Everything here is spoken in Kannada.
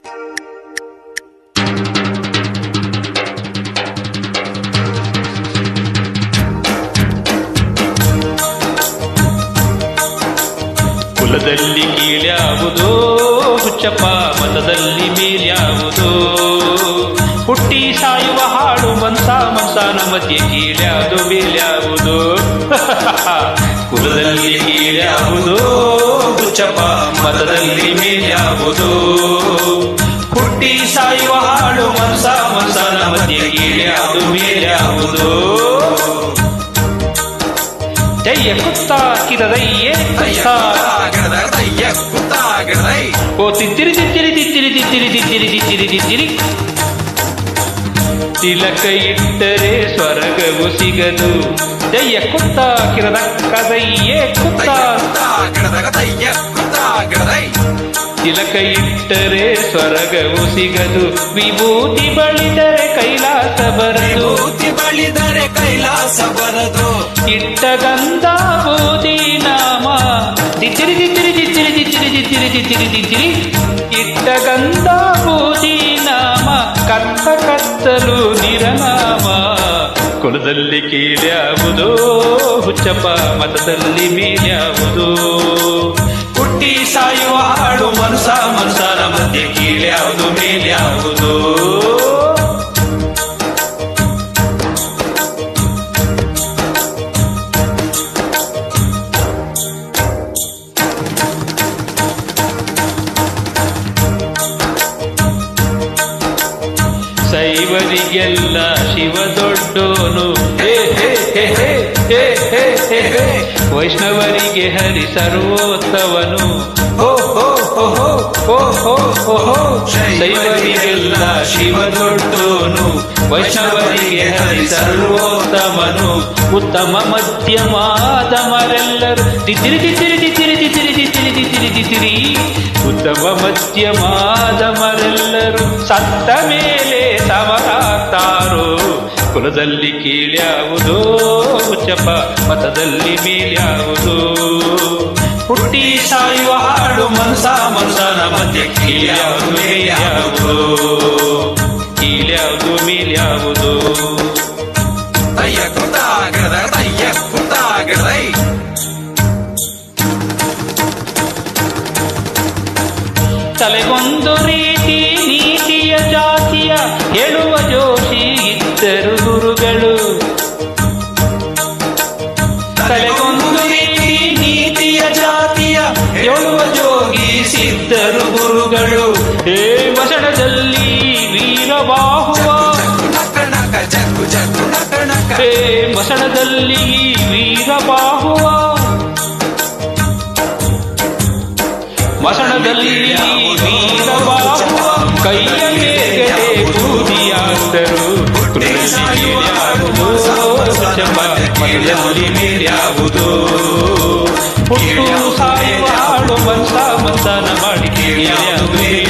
ಕುಲದಲ್ಲಿ ಕೀಳ್ಯಾವುದೋ ಹುಚ್ಚಪ್ಪ, ಮತದಲ್ಲಿ ಮೇಲ್ಯಾವುದೋ, ಹುಟ್ಟಿ ಸಾಯುವ ಹಾಡು ಮನ್ಸಾನ ಮಧ್ಯೆ ಕೀಳ್ಯಾವುದು ಮೇಲ್ಯಾವುದೋ. ಕುಲದಲ್ಲಿ ಕೀಳ್ಯಾವುದೋ ಹುಚ್ಚಪ್ಪ, ಮತದಲ್ಲಿ ಮೇಲ್ಯಾವುದೋ, ಹುಟ್ಟಿ ಸಾಯುವ ಹಾಡು ಮನ್ಸಾನ ಮಧ್ಯೆ ಕೀಳ್ಯಾವುದು ಮೇಲ್ಯಾವುದೋ. ಜಯ್ಯ ಕುತ್ತ ಕಿರದಯ್ಯೇ ಓ ತಿತ್ತಿರಿ ತಿತ್ತಿರಿ ತಿತ್ತಿರಿ ತಿತ್ತಿರಿ ತಿತ್ತಿರಿ ತಿತ್ತಿರಿ ತಿತ್ತಿರಿ. ತಿಲಕ ಇಟ್ಟರೆ ಸ್ವರ್ಗವು ಸಿಗದು. ಜಯ್ಯ ಕುತ್ತ ಕಿರದ ಕದಯ್ಯೇ ಕುತ್ತ. ತಿಲಕ ಇಟ್ಟರೆ ಸ್ವರ್ಗವು ಸಿಗದು. ವಿಭೂತಿ ಬಳಿದರೆ ಕೈಲಾಸ ಬರದು. ಬಳಿದರೆ ಕೈಲಾಸ ಬರದು. ಇಟ್ಟ ಗಂಧ ಬೂದಿ ನಾಮ ತಿತ್ತಿರಿ ತಿತ್ತಿರಿ ತಿತ್ತಿರಿ ತಿತ್ತಿರಿ ತಿತ್ತಿರಿ ತಿತ್ತಿರಿ ತಿತ್ತಿರಿ. ಇಟ್ಟ ಗಂಧ ಬೂದಿ ನಾಮ ಕತ್ತ ಕತ್ತಲು ನಿರನಾಮ. ಕುಲದಲ್ಲಿ ಕೀಳ್ಯಾವುದೋ ಹುಚ್ಚಪ್ಪ, ಮತದಲ್ಲಿ ಮೇಲ್ಯಾವುದೋ, ಹುಟ್ಟಿ ಸಾಯುವ ಹಾಡು ಮನಸಾನ ಮಧ್ಯೆ ಕೀಳ್ಯಾವುದು ಮೇಲ್ಯಾವುದೋ. ಶೈವರಿಗೆಲ್ಲ ಶಿವ ದೊಡ್ಡೋನು, ವೈಷ್ಣವರಿಗೆ ಹರಿ ಸರ್ವೋತ್ತವನು. ಶೈವರಿಗೆಲ್ಲ ಶಿವ ದೊಡ್ಡೋನು, ವೈಷ್ಣವರಿಗೆ ಹರಿ ಸರ್ವೋತ್ತಮನು. ಉತ್ತಮ ಮಧ್ಯಮಾದಮರೆಲ್ಲರೂ ತಿತ್ತಿರಿ ತಿತ್ತಿರಿ ತಿತ್ತಿರಿ ತಿತ್ತಿರಿ ತಿತ್ತಿರಿ ತಿತ್ತಿರಿ ತಿತ್ತಿರಿ. ಉತ್ತಮ ಮಧ್ಯಮಾದಮರೆಲ್ಲರೂ ಸತ್ತ ಮೇಲೆ ಸಮರಾಗ್ತಾರೋ. ಕುಲದಲ್ಲಿ ಕೀಳ್ಯಾವುದೋ ಹುಚ್ಚಪ್ಪ, ಮತದಲ್ಲಿ ಮೇಲ್ಯಾವುದೋ, ಹುಟ್ಟಿ ಸಾಯುವ ಹಾಡು ಮನಸಾನ ಮಧ್ಯೆ ಕೀಳ್ಯಾವುದು ಮೇಲ್ಯಾವುದೋ, ಕೀಳ್ಯಾವುದು ಮೇಲ್ಯಾವುದೋ. ತಲೆಗೊಂದು ರೀತಿ ನೀತಿಯ ಜಾತಿಯ ಹೇಳುವ ಜೋಶಿ ಇದ್ದರು ಗುರುಗಳು. ತಲೆಗೊಂದು ರೀತಿ ನೀತಿಯ ಜಾತಿಯ ಹೇಳುವ ಜೋಗಿ ಸಿದ್ಧರು ಗುರುಗಳು. ಹೇ ವಸಣದಲ್ಲಿ ವೀರಬಾಹುವ, ಹೇ ವಸಣದಲ್ಲಿ ವೀರಬಾಹುವ, ಮಸಣದಲ್ಲಿ ವೀರಬಾಹುವ, ಕೈಯ ಮೇಲ್ಗಡೆ ಬೂದಿಯಾದರು. ಮತದಲ್ಲಿ ಮೇಲ್ಯಾವುದೋ, ಹುಟ್ಟು ಸಾಯುವ ಹಾಡು ಮನ್ಸಾನ ಮಾಡಿ ಕೀಳ್ಯಾವುದೋ.